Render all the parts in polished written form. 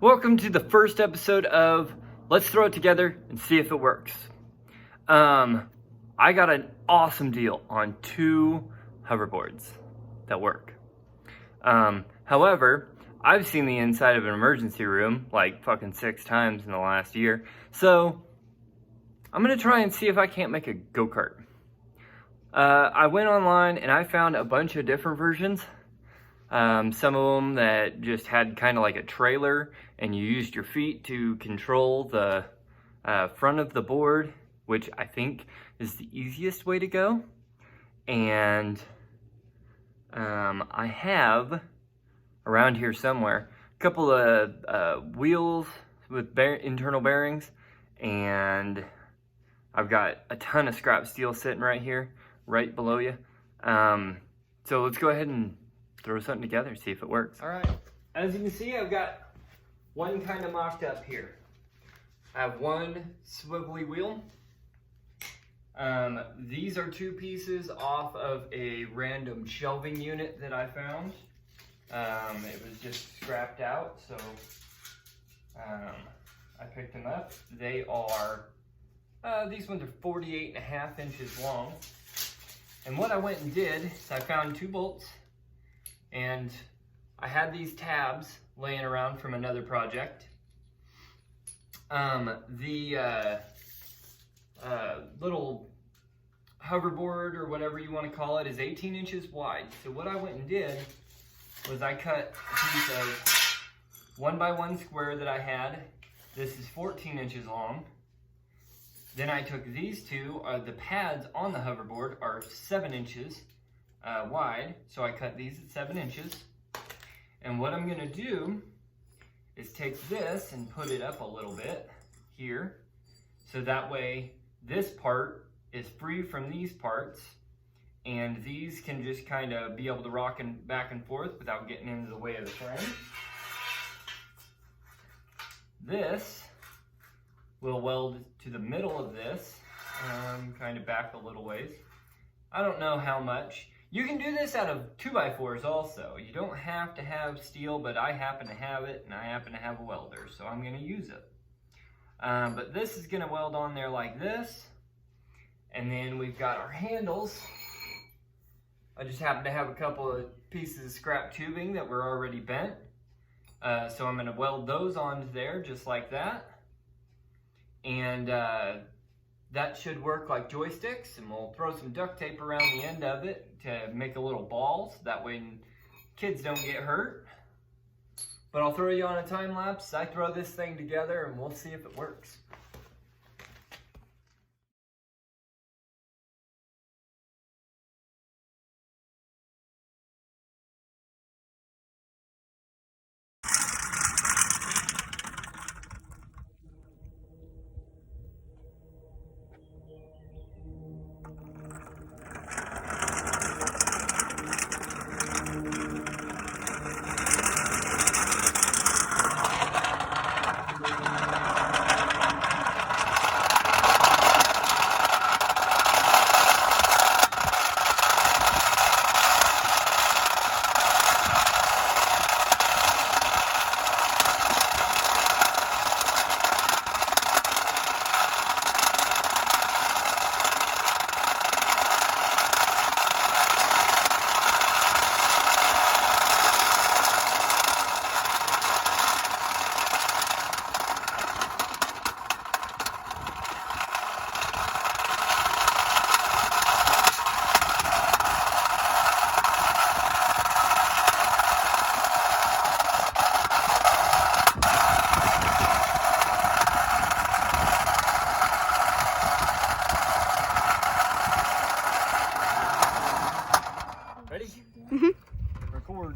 Welcome to the first episode of Let's Throw It Together and See If It Works. I got an awesome deal on 2 hoverboards that work. However, I've seen the inside of an emergency room like fucking 6 times in the last year, so I'm gonna try and see if I can't make a go-kart. I went online and I found a bunch of different versions. Some of them that just had kind of like a trailer and you used your feet to control the front of the board, which I think is the easiest way to go. And I have around here somewhere a couple of wheels with internal bearings, and I've got a ton of scrap steel sitting right here, right below you. So let's go ahead and throw something together, see if it works. All right, as you can see, I've got one kind of mocked up here. I have one swivelly wheel. These are 2 pieces off of a random shelving unit that I found. It was just scrapped out, so I picked them up. They are, these ones are 48.5 inches long. And what I went and did is I found 2 bolts, and I had these tabs laying around from another project. The little hoverboard, or whatever you want to call it, is 18 inches wide. So what I went and did was I cut a piece of 1x1 square that I had. This is 14 inches long. Then I took these 2, the pads on the hoverboard are 7 inches wide, so I cut these at 7 inches. And what I'm gonna do is take this and put it up a little bit here, so that way this part is free from these parts, and these can just kind of be able to rock and back and forth without getting into the way of the frame. This will weld to the middle of this, kind of back a little ways. I don't know how much. You can do this out of 2x4s also. You don't have to have steel, but I happen to have it, and I happen to have a welder, so I'm gonna use it. But this is gonna weld on there like this, and then we've got our handles. I just happen to have a couple of pieces of scrap tubing that were already bent, so I'm gonna weld those onto there just like that. And that should work like joysticks, and we'll throw some duct tape around the end of it to make a little ball, so that way kids don't get hurt. But I'll throw you on a time lapse. I throw this thing together and we'll see if it works. Ready? Record.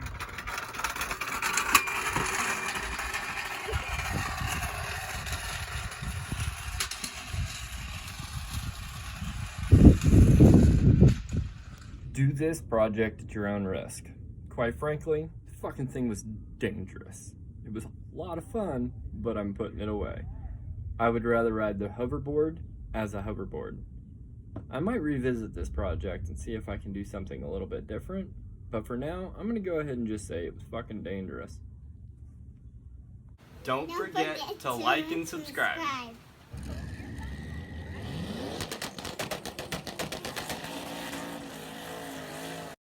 Do this project at your own risk. Quite frankly, the fucking thing was dangerous. It was a lot of fun, but I'm putting it away. I would rather ride the hoverboard as a hoverboard. I might revisit this project and see if I can do something a little bit different, but for now, I'm gonna go ahead and just say it was fucking dangerous. Don't forget to like and subscribe.